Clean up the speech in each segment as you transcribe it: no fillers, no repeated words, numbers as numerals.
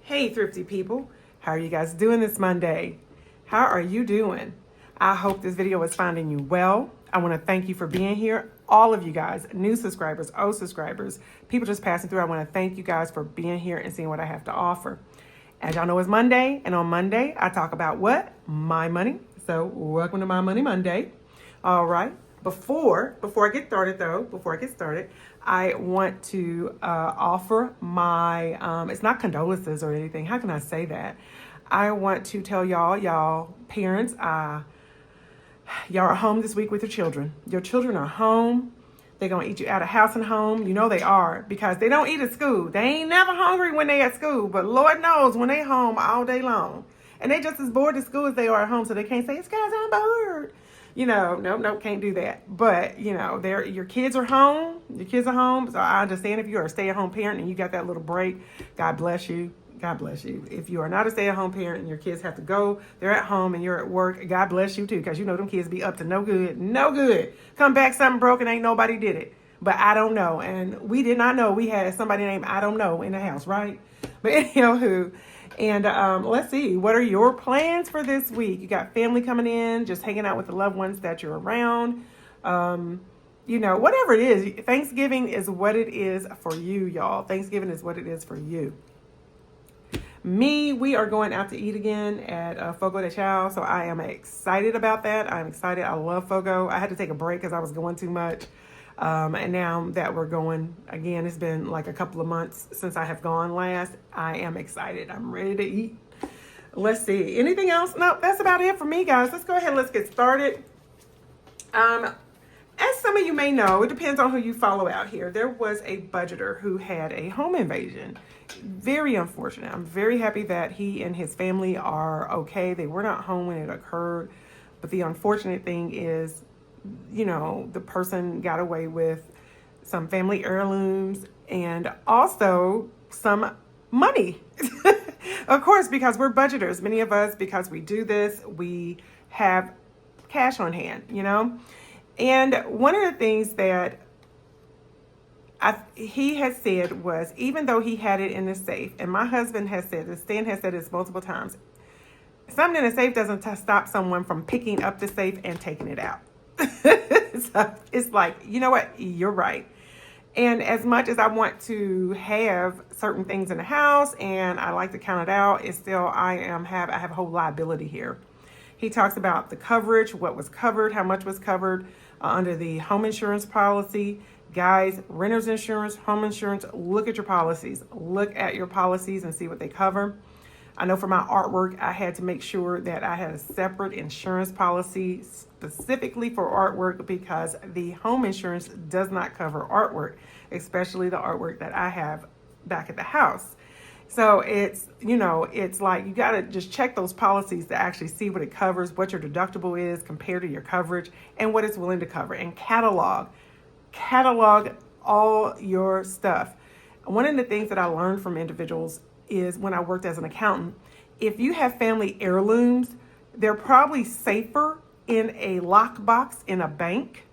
Hey, thrifty people. How are you guys doing this Monday? How are you doing? I hope this video is finding you well. I want to thank you for being here. All of you guys, new subscribers, old subscribers, people just passing through. I want to thank you guys for being here and seeing what I have to offer. As y'all know, it's Monday, and on Monday, I talk about what? My money. So welcome to My Money Monday. All right. Before I get started, I want to offer my, it's not condolences or anything. How can I say that? I want to tell y'all parents, y'all are home this week with your children. Your children are home. They're going to eat you out of house and home. You know they are, because they don't eat at school. They ain't never hungry when they at school, but Lord knows when they home all day long. And they just as bored at school as they are at home, so they can't say, it's guys, I'm bored. Nope, can't do that. But, your kids are home. Your kids are home. So I understand if you are a stay-at-home parent and you got that little break, God bless you. God bless you. If you are not a stay-at-home parent and your kids have to go, they're at home and you're at work, God bless you too, because them kids be up to no good. Come back, something broken, ain't nobody did it. But I don't know. And we did not know we had somebody named I don't know in the house, right? But anywho, and let's see, what are your plans for this week? You got family coming in, just hanging out with the loved ones that you're around. Whatever it is, Thanksgiving is what it is for you, y'all. Thanksgiving is what it is for you. We are going out to eat again at Fogo de Chao, so I am excited about that. I'm excited. I love Fogo. I had to take a break because I was going too much. And now that we're going again, it's been like a couple of months since I have gone last. I am excited. I'm ready to eat. Let's see. Anything else? No, that's about it for me, guys. Let's go ahead. Let's get started. As some of you may know, it depends on who you follow out here. There was a budgeter who had a home invasion. Very unfortunate. I'm very happy that he and his family are okay. They were not home when it occurred. But the unfortunate thing is, the person got away with some family heirlooms and also some money. Of course, because we're budgeters. Many of us, because we do this, we have cash on hand, And one of the things that he had said was, even though he had it in the safe, and my husband has said this, Stan has said this multiple times, something in the safe doesn't stop someone from picking up the safe and taking it out. So it's like, you know what? You're right. And as much as I want to have certain things in the house and I like to count it out, it's still, I have a whole liability here. He talks about the coverage, what was covered, how much was covered under the home insurance policy. Guys, renter's insurance, home insurance, look at your policies. Look at your policies and see what they cover. I know for my artwork, I had to make sure that I had a separate insurance policy specifically for artwork, because the home insurance does not cover artwork, especially the artwork that I have back at the house. So it's like you got to just check those policies to actually see what it covers, what your deductible is compared to your coverage, and what it's willing to cover, and catalog all your stuff. One of the things that I learned from individuals is, when I worked as an accountant, if you have family heirlooms, they're probably safer in a lockbox in a bank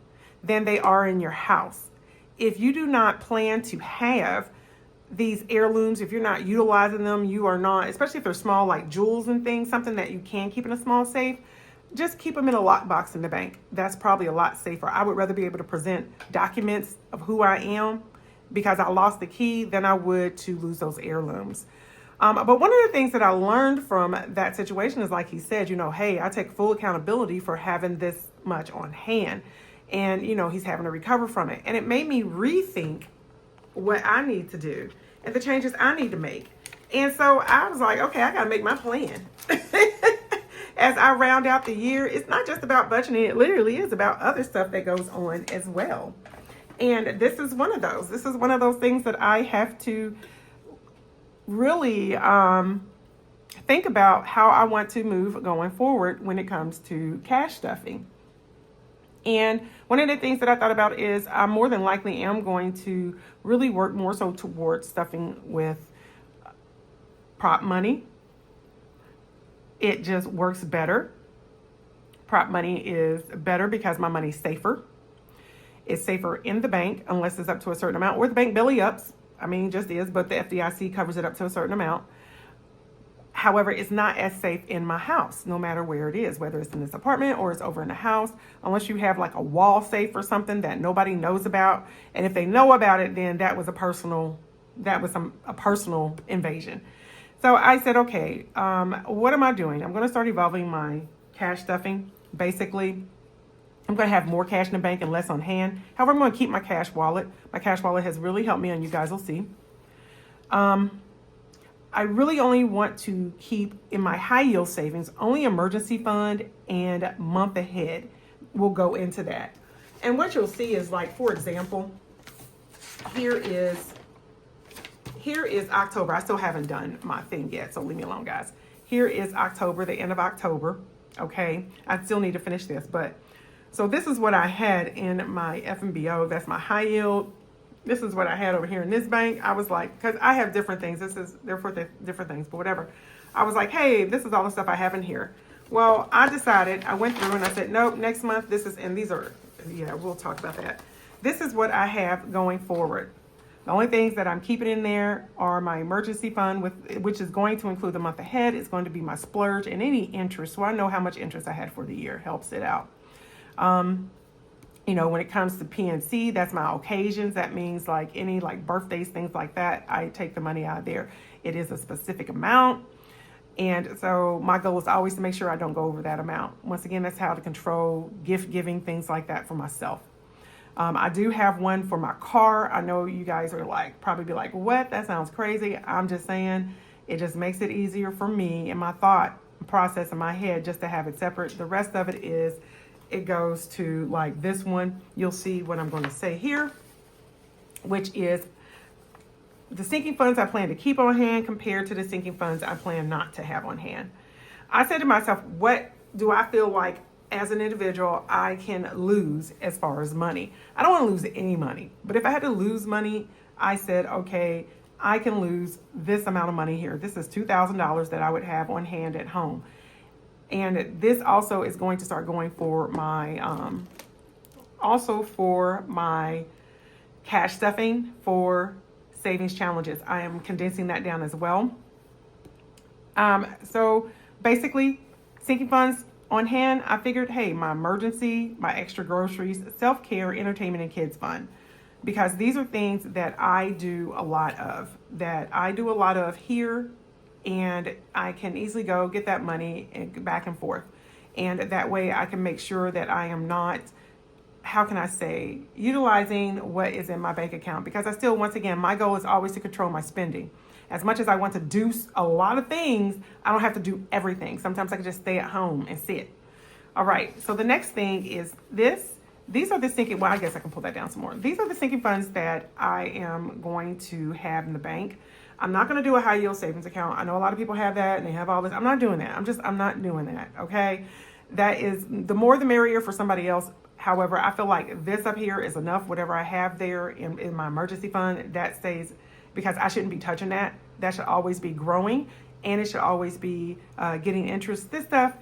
than they are in your house. If you do not plan to have these heirlooms, if you're not utilizing them, you are not, especially if they're small, like jewels and things, something that you can keep in a small safe, just keep them in a lockbox in the bank. That's probably a lot safer. I would rather be able to present documents of who I am because I lost the key than I would to lose those heirlooms. But one of the things that I learned from that situation is, like he said, hey, I take full accountability for having this much on hand. And, he's having to recover from it. And it made me rethink what I need to do and the changes I need to make. And so I was like, okay, I got to make my plan. As I round out the year, it's not just about budgeting. It literally is about other stuff that goes on as well. And this is one of those. This is one of those things that I have to really think about how I want to move going forward when it comes to cash stuffing. And one of the things that I thought about is I more than likely am going to really work more so towards stuffing with prop money. It just works better. Prop money is better because my money's safer. It's safer in the bank unless it's up to a certain amount, or the bank belly ups. I mean, just is, but the FDIC covers it up to a certain amount. However, it's not as safe in my house, no matter where it is, whether it's in this apartment or it's over in the house, unless you have like a wall safe or something that nobody knows about. And if they know about it, then that was a personal invasion. So I said, okay, what am I doing? I'm going to start evolving my cash stuffing. Basically, I'm going to have more cash in the bank and less on hand. However, I'm going to keep my cash wallet. My cash wallet has really helped me, and you guys will see. I really only want to keep in my high yield savings, only emergency fund and month ahead will go into that. And what you'll see is, like, for example, here is October. I still haven't done my thing yet, so leave me alone, guys. Here is October, the end of October. Okay, I still need to finish this, but so this is what I had in my FMBO. That's my high yield. This is what I had over here in this bank. I was like, because I have different things. They're for different things, but whatever. I was like, hey, this is all the stuff I have in here. Well, I decided, I went through and I said, nope, next month, and these are, yeah, we'll talk about that. This is what I have going forward. The only things that I'm keeping in there are my emergency fund, which is going to include the month ahead. It's going to be my splurge and any interest. So I know how much interest I had for the year. Helps it out. You know, when it comes to PNC, that's my occasions. That means like any like birthdays, things like that. I take the money out of there. It is a specific amount. And so my goal is always to make sure I don't go over that amount. Once again, that's how to control gift giving, things like that for myself. I do have one for my car. I know you guys are like, probably be like, what? That sounds crazy. I'm just saying it just makes it easier for me in my thought process in my head just to have it separate. The rest of it goes to like this one. You'll see what I'm going to say here, which is the sinking funds I plan to keep on hand compared to the sinking funds I plan not to have on hand. I said to myself, what do I feel like as an individual I can lose as far as money? I don't want to lose any money, but if I had to lose money, I said, okay, I can lose this amount of money here. This is $2,000 that I would have on hand at home. And this also is going to start going for my, cash stuffing for savings challenges. I am condensing that down as well. So basically, sinking funds on hand, I figured, hey, my emergency, my extra groceries, self-care, entertainment, and kids fund. Because these are things that I do a lot of here, and I can easily go get that money and back and forth. And that way I can make sure that I am not, how can I say, utilizing what is in my bank account. Because I still, once again, my goal is always to control my spending. As much as I want to do a lot of things, I don't have to do everything. Sometimes I can just stay at home and sit. All right, so the next thing is this. These are the sinking, well, I guess I can pull that down some more. These are the sinking funds that I am going to have in the bank. I'm not going to do a high yield savings account. I know a lot of people have that and they have all this. I'm not doing that. I'm not doing that. Okay. That is, the more the merrier for somebody else. However, I feel like this up here is enough. Whatever I have there in my emergency fund, that stays, because I shouldn't be touching that. That should always be growing, and it should always be getting interest. This stuff,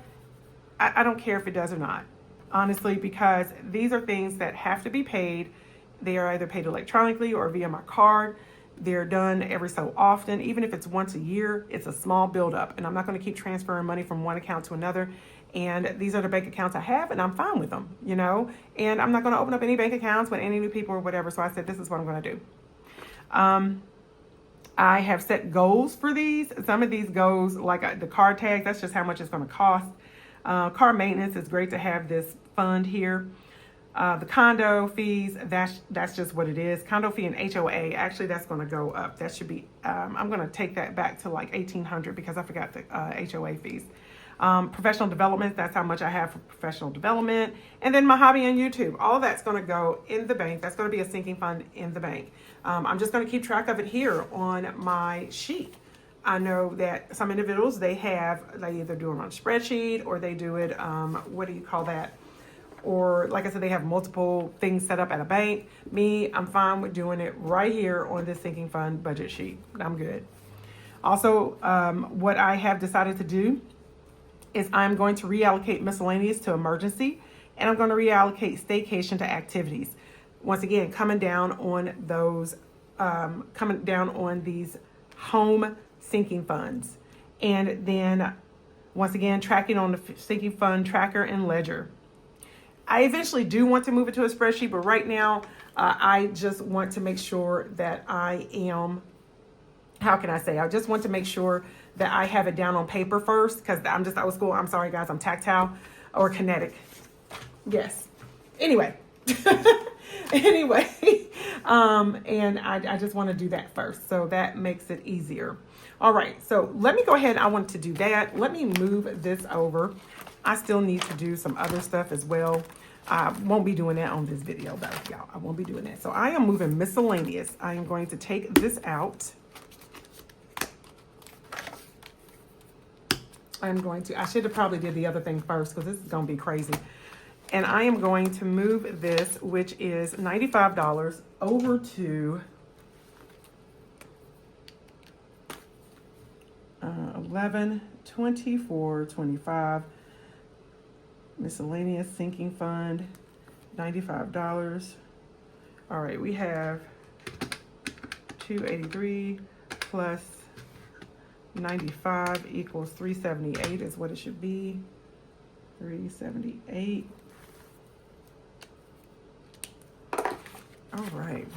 I don't care if it does or not, honestly, because these are things that have to be paid. They are either paid electronically or via my card. They're done every so often. Even if it's once a year, it's a small buildup, and I'm not going to keep transferring money from one account to another. And these are the bank accounts I have, and I'm fine with them, you know, and I'm not going to open up any bank accounts with any new people or whatever. So I said, this is what I'm going to do. I have set goals for these. Some of these goals, like the car tags, that's just how much it's going to cost. Car maintenance, is great to have this fund here. The condo fees, that's just what it is. Condo fee and HOA, actually that's going to go up. That should be, I'm going to take that back to like $1,800 because I forgot the HOA fees. Professional development, that's how much I have for professional development. And then my hobby on YouTube, all of that's going to go in the bank. That's going to be a sinking fund in the bank. I'm just going to keep track of it here on my sheet. I know that some individuals, they either do it on a spreadsheet or they do it, what do you call that? Or like I said, they have multiple things set up at a bank. Me, I'm fine with doing it right here on this sinking fund budget sheet. I'm good. Also, what I have decided to do is I'm going to reallocate miscellaneous to emergency, and I'm going to reallocate staycation to activities. Once again, coming down on these home sinking funds. And then once again, tracking on the sinking fund tracker and ledger. I eventually do want to move it to a spreadsheet, but right now I just want to make sure that I am, how can I say? I just want to make sure that I have it down on paper first, because I'm just old school. I'm sorry, guys. I'm tactile or kinetic. Yes. Anyway. Anyway. And I just want to do that first. So that makes it easier. All right. So let me go ahead. I want to do that. Let me move this over. I still need to do some other stuff as well. I won't be doing that on this video though, y'all. I won't be doing that. So I am moving miscellaneous. I am going to take this out. I should have probably did the other thing first, because this is going to be crazy. And I am going to move this, which is $95, over to 11/24/25. Miscellaneous sinking fund, $95. All right, we have 283 plus 95 equals 378 is what it should be. 378. All right.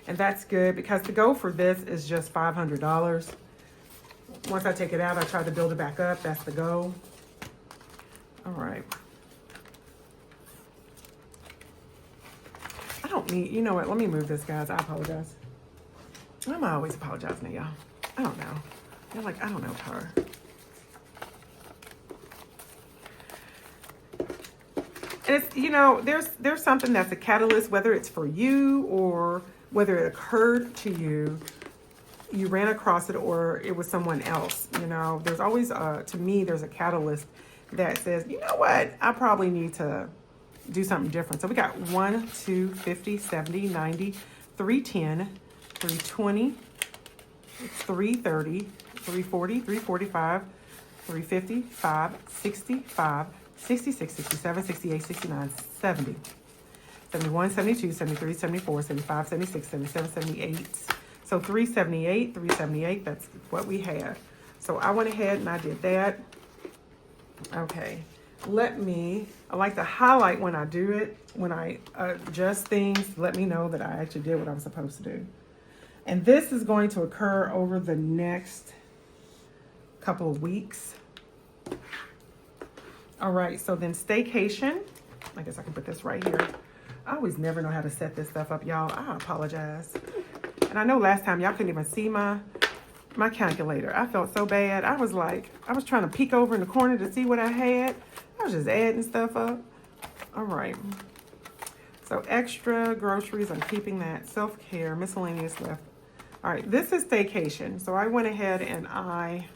And that's good, because the goal for this is just $500. Once I take it out, I try to build it back up. That's the goal. All right. I don't need, you know what? Let me move this, guys. I apologize. Why am I always apologizing to y'all? I don't know. You're like, I don't know, Tara. And it's, you know, there's something that's a catalyst, whether it's for you or whether it occurred to you, you ran across it, or it was someone else. You know, there's always, to me, there's a catalyst that says, you know what, I probably need to do something different. So we got 1, 2, 50, 70, 90, 310, 320, 330, 340, 345, 350, 5, 65, 66, 67, 68, 69, 70, 71, 72, 73, 74, 75, 76, 77, 78. So 378, that's what we have. So I went ahead and I did that. Okay, I like to highlight when I do it, when I adjust things, let me know that I actually did what I was supposed to do. And this is going to occur over the next couple of weeks. All right, so then staycation. I guess I can put this right here. I always never know how to set this stuff up, y'all. I apologize. And I know last time y'all couldn't even see my calculator. I felt so bad. I was trying to peek over in the corner to see what I had. I was just adding stuff up. All right. So extra groceries, I'm keeping that. Self-care, miscellaneous left. All right, this is staycation. So I went ahead and I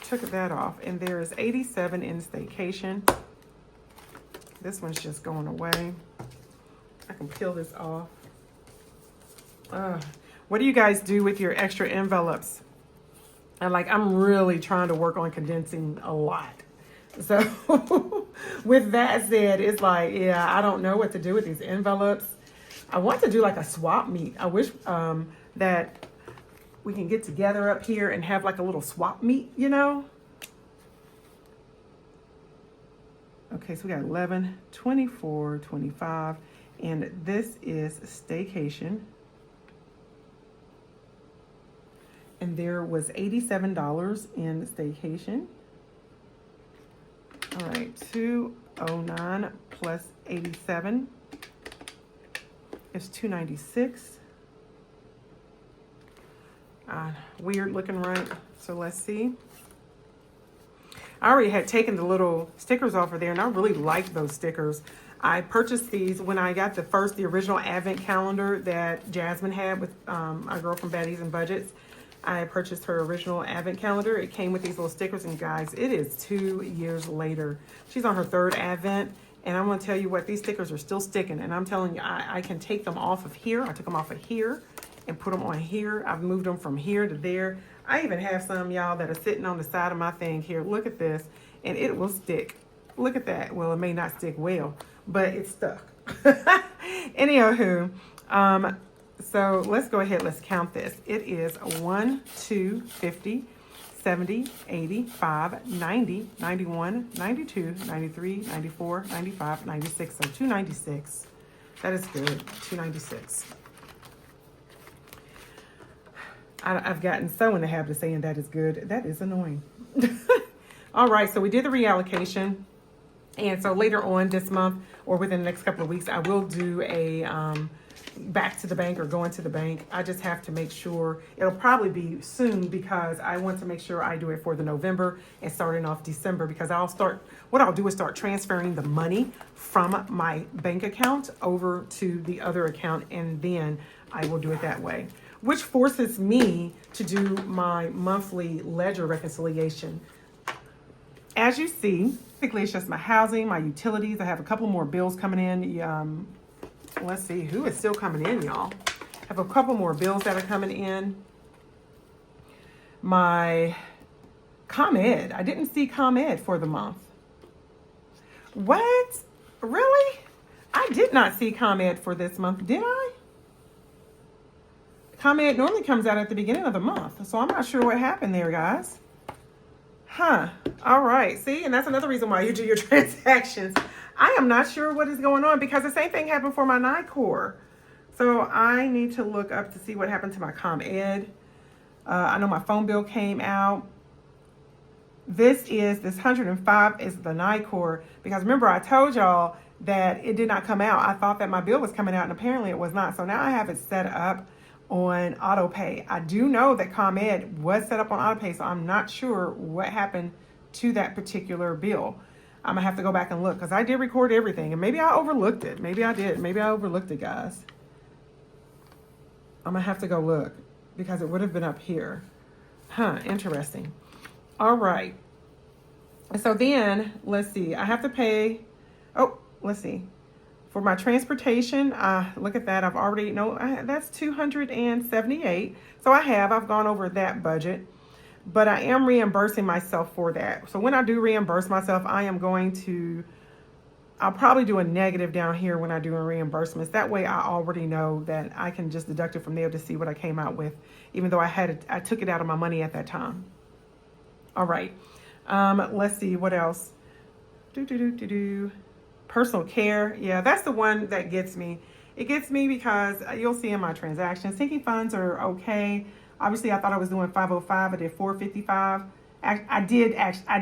took that off. And there is 87 in staycation. This one's just going away. I can peel this off. What do you guys do with your extra envelopes? And I'm really trying to work on condensing a lot. So with that said, it's like, yeah, I don't know what to do with these envelopes. I want to do like a swap meet. I wish that we can get together up here and have like a little swap meet, you know? Okay, so we got 11, 24, 25, and this is staycation. And there was $87 in staycation. All right, 209 plus 87 is 296. Weird looking, right? So let's see. I already had taken the little stickers off of there, and I really like those stickers. I purchased these when I got the original advent calendar that Jasmine had with our girl from Betty's and Budgets. I purchased her original advent calendar. It came with these little stickers, and guys, it is 2 years later. She's on her 3rd advent, and I'm gonna tell you what, these stickers are still sticking, and I'm telling you, I can take them off of here. I took them off of here and put them on here. I've moved them from here to there. I even have some, y'all, that are sitting on the side of my thing here. Look at this, and it will stick. Look at that. Well, it may not stick well, but it's stuck. Anywho, So let's go ahead, let's count this. It is 1, 2, 50, 70, 85, 90, 91, 92, 93, 94, 95, 96. So 296. That is good. 296. I've gotten so in the habit of saying that is good. That is annoying. All right, so we did the reallocation. And so later on this month or within the next couple of weeks, I will do a back to the bank or going to the bank. I just have to make sure, it'll probably be soon because I want to make sure I do it for the November and starting off December, because what I'll do is start transferring the money from my bank account over to the other account, and then I will do it that way, which forces me to do my monthly ledger reconciliation. As you see, basically it's just my housing, my utilities. I have a couple more bills coming in. Let's see who is still coming in, y'all. I have a couple more bills that are coming in. My ComEd. I didn't see ComEd for the month. What? Really? I did not see ComEd for this month, did I? ComEd normally comes out at the beginning of the month, so I'm not sure what happened there, guys. Huh. All right. See, and that's another reason why you do your transactions. I am not sure what is going on because the same thing happened for my NICOR. So I need to look up to see what happened to my ComEd. I know my phone bill came out. This 105 is the NICOR, because remember I told y'all that it did not come out. I thought that my bill was coming out and apparently it was not. So now I have it set up on auto pay. I do know that ComEd was set up on auto pay, so I'm not sure what happened to that particular bill. I'm gonna have to go back and look because I did record everything, and maybe I overlooked it. Maybe I did. Maybe I overlooked it, guys. I'm gonna have to go look because it would have been up here. Huh, interesting. All right. So then let's see. I have to pay. Oh, let's see. For my transportation, look at that. I've already, that's 278. So I've gone over that budget, but I am reimbursing myself for that. So when I do reimburse myself, I'll probably do a negative down here when I do reimbursements. That way I already know that I can just deduct it from there to see what I came out with, even though I took it out of my money at that time. All right. Let's see what else. Personal care. Yeah, that's the one that gets me. It gets me because you'll see in my transactions, sinking funds are okay. Obviously, I thought I was doing 505. I did 455. I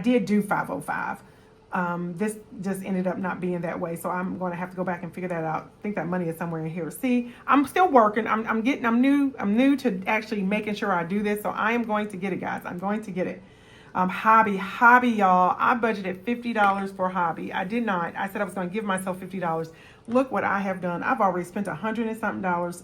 did do 505. This just ended up not being that way. So I'm going to have to go back and figure that out. I think that money is somewhere in here. See, I'm still working. I'm new to actually making sure I do this. So I am going to get it, guys. I'm going to get it. Hobby, y'all. I budgeted $50 for hobby. I did not. I said I was going to give myself $50. Look what I have done. I've already spent $100 and something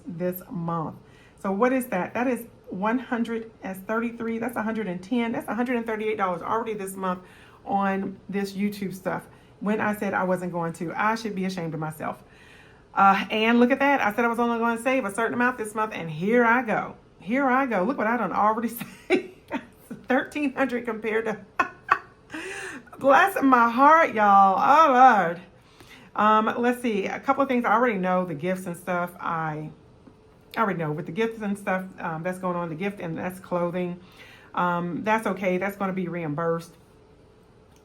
this month. So what is that? That is 133. That's 110. That's $138 already this month on this YouTube stuff. When I said I wasn't going to, I should be ashamed of myself. And look at that. I said I was only going to save a certain amount this month, and here I go. Look what I done already saved. 1,300 compared to bless my heart, y'all. Oh Lord. Let's see, a couple of things. I already know the gifts and stuff. I already know with the gifts and stuff that's going on, the gift, and that's clothing. That's okay. That's going to be reimbursed.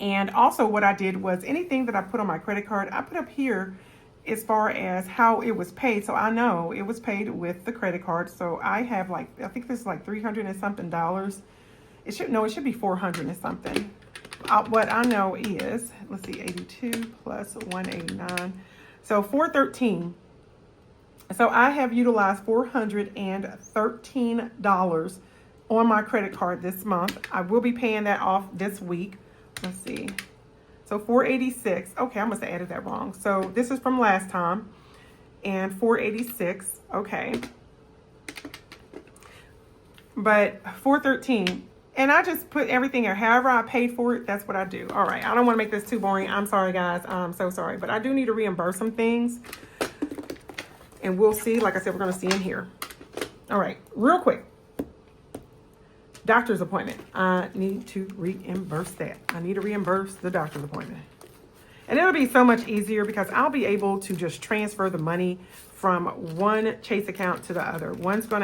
And also what I did was anything that I put on my credit card, I put up here as far as how it was paid. So I know it was paid with the credit card. So I have I think this is like $300 and something. It should be 400 and something. What I know is, let's see, 82 plus 189. So 413. So I have utilized $413 on my credit card this month. I will be paying that off this week. Let's see. So 486. Okay, I must have added that wrong. So this is from last time. And 486. Okay. But 413. And I just put everything here. However I paid for it, that's what I do. All right. I don't want to make this too boring. I'm sorry, guys. I'm so sorry. But I do need to reimburse some things. And we'll see. Like I said, we're going to see in here. All right. Real quick. Doctor's appointment. I need to reimburse that. I need to reimburse the doctor's appointment. And it'll be so much easier because I'll be able to just transfer the money from one Chase account to the other. One account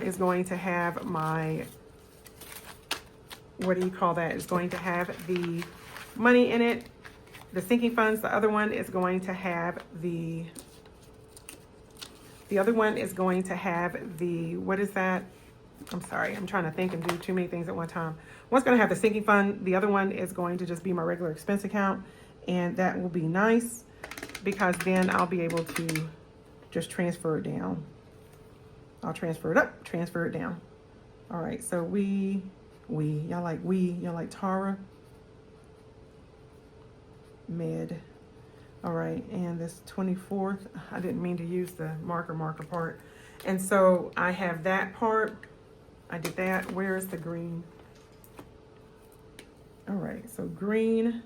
is going to have my, what do you call that? It's going to have the money in it, the sinking funds. The other one is going to have the what is that? I'm sorry, I'm trying to think and do too many things at one time. One's going to have the sinking fund. The other one is going to just be my regular expense account. And that will be nice because then I'll be able to just transfer it down. I'll transfer it up, transfer it down. All right, so y'all like Tara? Med. All right, and this 24th, I didn't mean to use the marker part. And so I have that part. I did that. Where is the green? All right, so green,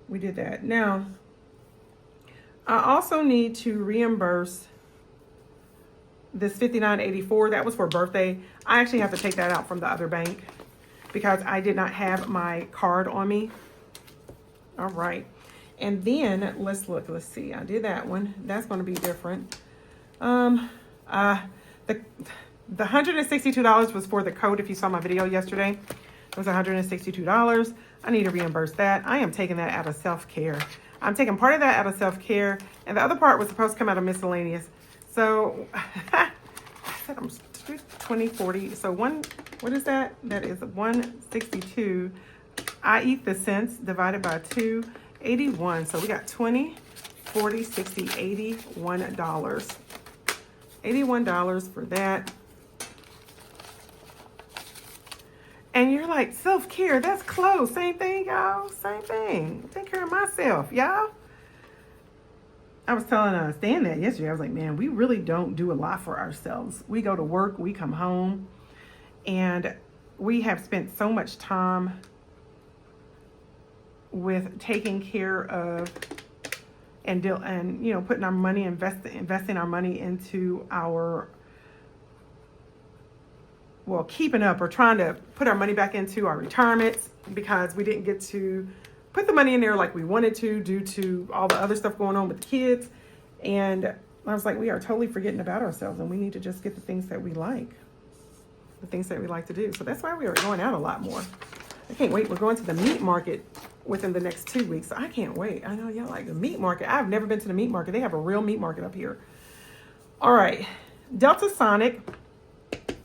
we did that. Now, I also need to reimburse this $59.84. That was for birthday. I actually have to take that out from the other bank because I did not have my card on me. All right. And then let's look. Let's see. I did that one. That's going to be different. The $162 was for the coat. If you saw my video yesterday, it was $162. I need to reimburse that. I am taking that out of self-care. I'm taking part of that out of self-care, and the other part was supposed to come out of miscellaneous. So I said I'm 20, 40. So what is that? That is 162. I eat the cents divided by 2, 81. So we got 20, 40, 60, $81. $81 for that. And you're like, self-care, that's close. Same thing, y'all. Same thing. Take care of myself, y'all. I was telling Stan that yesterday. I was like, man, we really don't do a lot for ourselves. We go to work, we come home, and we have spent so much time with taking care of and you know, putting our money, investing our money into our, well, keeping up or trying to put our money back into our retirements because we didn't get to put the money in there like we wanted to due to all the other stuff going on with the kids. And I was like, we are totally forgetting about ourselves, and we need to just get the things that we like, the things that we like to do. So that's why we are going out a lot more. I can't wait. We're going to the meat market within the next 2 weeks. So I can't wait. I know y'all like the meat market. I've never been to the meat market. They have a real meat market up here. All right. Delta Sonic.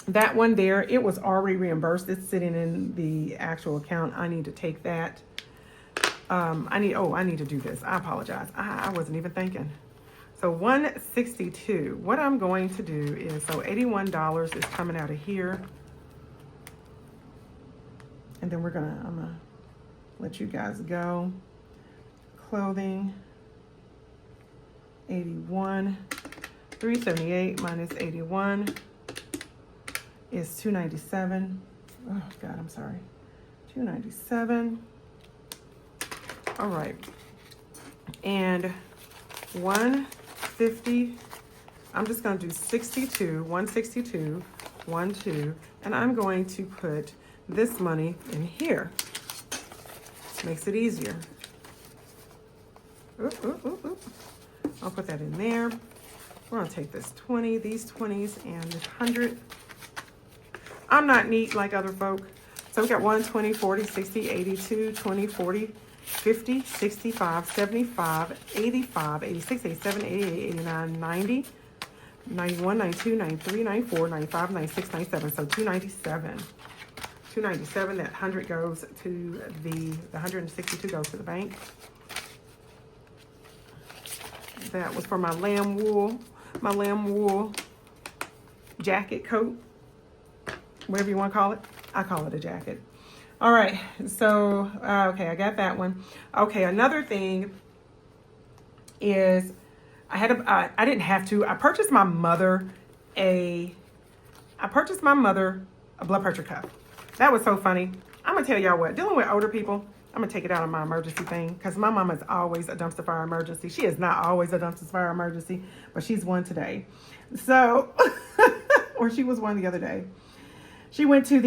That one there, it was already reimbursed. It's sitting in the actual account. I need to take that. I need to do this. I apologize. I wasn't even thinking. So 162. What I'm going to do is, so $81 is coming out of here. And then I'm gonna let you guys go. Clothing, 81. 378 minus 81 is 297. Oh God, I'm sorry. 297. All right. And 150. I'm just going to do 62, 162, 12, and I'm going to put this money in here. Makes it easier. Oop, oop, oop, oop. I'll put that in there. We're going to take this 20, these 20s, and this 100. I'm not neat like other folk. So we got 1, 20, 40, 60, 82, 20, 40, 50, 65, 75, 85, 86, 87, 88, 89, 90, 91, 92, 93, 94, 95, 96, 97. So 297. 297, that 100 goes to the 162 goes to the bank. That was for my lamb wool jacket, coat, whatever you want to call it. I call it a jacket. All right, so, okay, I got that one. Okay, another thing is I didn't have to. I purchased my mother a blood pressure cuff. That was so funny. I'm going to tell y'all what, dealing with older people, I'm going to take it out on my emergency thing because my mama is always a dumpster fire emergency. She is not always a dumpster fire emergency, but she's one today. So, or she was one the other day. She went to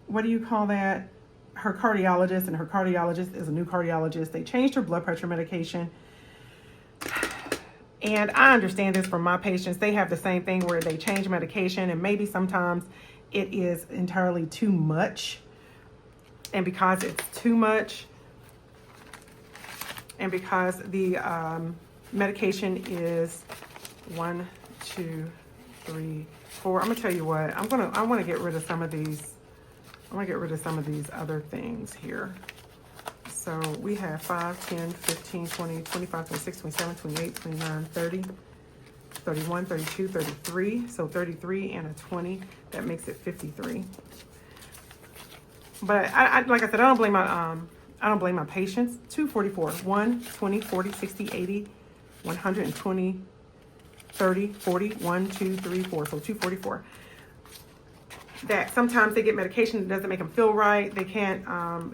what do you call that? her cardiologist, and her cardiologist is a new cardiologist. They changed her blood pressure medication. And I understand this from my patients. They have the same thing where they change medication, and maybe sometimes it is entirely too much. And because it's too much, and because the medication is 1, 2, 3, 4. I'm gonna tell you what. I want to get rid of some of these. I want to get rid of some of these other things here. So we have 5, 10, 15, 20, 25, 26, 27, 28, 29, 30, 31, 32, 33. So 33 and a 20. That makes it 53. But I like I said, I don't blame my patients. 244, 1, 20, 40, 60, 80, 120, 30, 40, 1, 2, 3, 4. So 244. That sometimes they get medication that doesn't make them feel right. They can't,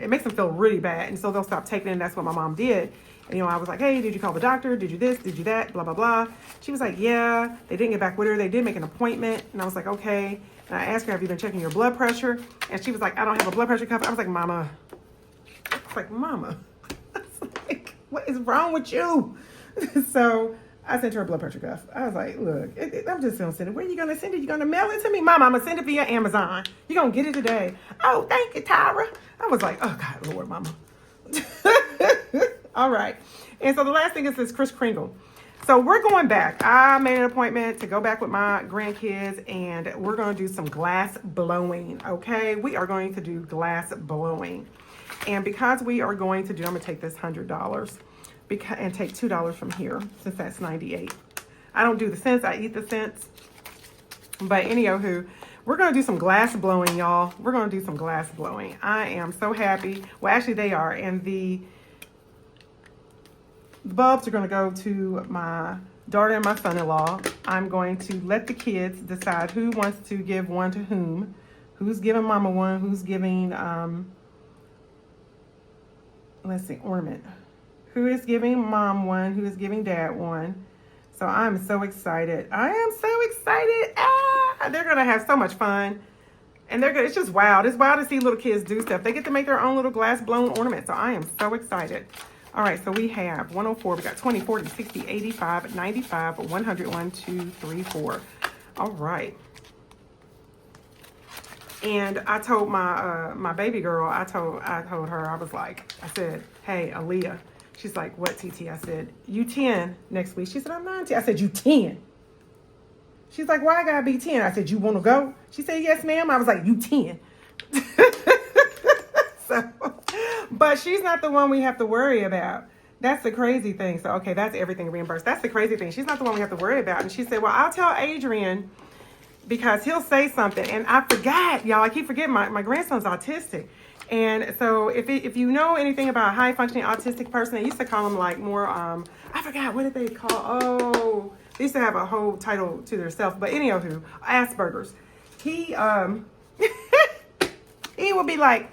it makes them feel really bad. And so they'll stop taking it. And that's what my mom did. And, I was like, hey, did you call the doctor? Did you this? Did you that? Blah, blah, blah. She was like, yeah. They didn't get back with her. They did make an appointment. And I was like, okay. And I asked her, have you been checking your blood pressure? And she was like, I don't have a blood pressure cuff. I was like, Mama. I was like, Mama. I was like, what is wrong with you? So I sent her a blood pressure cuff. I was like, look, I'm just going to send it. Where are you going to send it? You going to mail it to me? Mama, I'm going to send it via Amazon. You're going to get it today. Oh, thank you, Tyra. I was like, oh, God, Lord, Mama. All right. And so the last thing is this Kris Kringle. So we're going back. I made an appointment to go back with my grandkids, and we're going to do some glass blowing, okay? We are going to do glass blowing. And because we are going to do, I'm going to take this $100 and take $2 from here, since that's 98. I don't do the cents. I eat the cents. But anywho, we're going to do some glass blowing, y'all. We're going to do some glass blowing. I am so happy. Well, actually, they are. And the bulbs are going to go to my daughter and my son-in-law. I'm going to let the kids decide who wants to give one to whom. Who's giving Mama one, who's giving, let's see, ornament. Who is giving Mom one, who is giving Dad one. So I'm so excited. I am so excited. They're going to have so much fun. And it's just wild. It's wild to see little kids do stuff. They get to make their own little glass blown ornament. So I am so excited. All right, so we have 104, we got 20, 40, 60, 85, 95, 100, 1, 2, 3, 4. All right. And I told my baby girl, I told her, I said, hey, Aaliyah. She's like, what, TT? I said, you 10 next week. She said, I'm 9. I said, you 10. She's like, why I gotta be 10? I said, you want to go? She said, yes, ma'am. I was like, you 10. So, but she's not the one we have to worry about. That's the crazy thing. So, okay, that's everything reimbursed. That's the crazy thing. She's not the one we have to worry about. And she said, well, I'll tell Adrian because he'll say something. And I forgot, y'all. I keep forgetting my grandson's autistic. And so if you know anything about a high-functioning autistic person, they used to call them like more, I forgot, what did they call? Oh, they used to have a whole title to themselves. But anywho, Asperger's. He he would be like,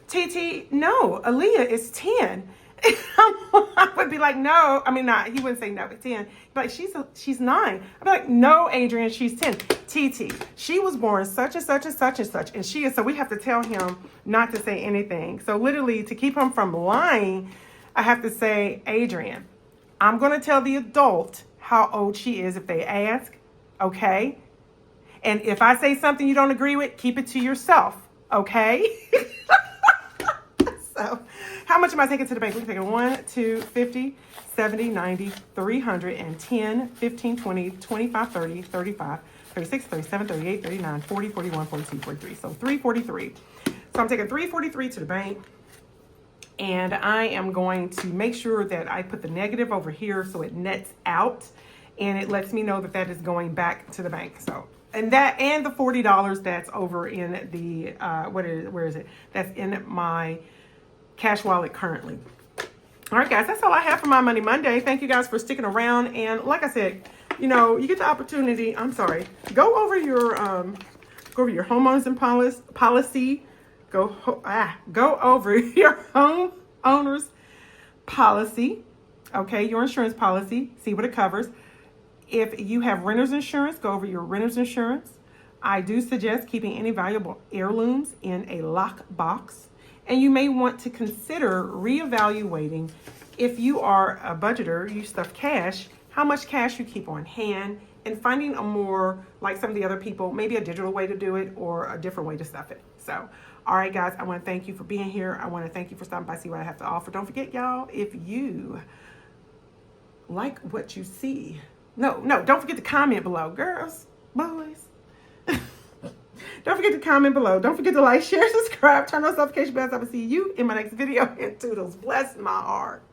TT, no, Aaliyah is 10. I would be like, no. I mean, not. He wouldn't say no, it's 10. But she's 9. I'd be like, no, Adrian, she's 10. TT, she was born such and such and such and such, and she is. So we have to tell him not to say anything. So literally, to keep him from lying, I have to say, Adrian, I'm going to tell the adult how old she is if they ask, okay? And if I say something you don't agree with, keep it to yourself, okay? So, how much am I taking to the bank? We're taking 1, 2, 50, 70, 90, 300, and 10, 15, 20, 25, 30, 35, 36, 37, 38, 39, 40, 41, 42, 43. So 343. So I'm taking 343 to the bank. And I am going to make sure that I put the negative over here so it nets out. And it lets me know that that is going back to the bank. So, and the $40 that's over in the, where is it? That's in my cash wallet currently. All right, guys, that's all I have for my Money Monday. Thank you guys for sticking around. And like I said, you get the opportunity. I'm sorry. Go over your homeowners and policy. Go over your homeowner's policy. Okay, your insurance policy. See what it covers. If you have renter's insurance, go over your renter's insurance. I do suggest keeping any valuable heirlooms in a lock box. And you may want to consider reevaluating, if you are a budgeter, you stuff cash, how much cash you keep on hand, and finding a more, like some of the other people, maybe a digital way to do it or a different way to stuff it. So, all right, guys, I want to thank you for being here. I want to thank you for stopping by, see what I have to offer. Don't forget, y'all, if you like what you see, don't forget to comment below, girls, boys. Don't forget to comment below. Don't forget to like, share, subscribe, turn on notification bells. I will see you in my next video. And toodles, bless my heart.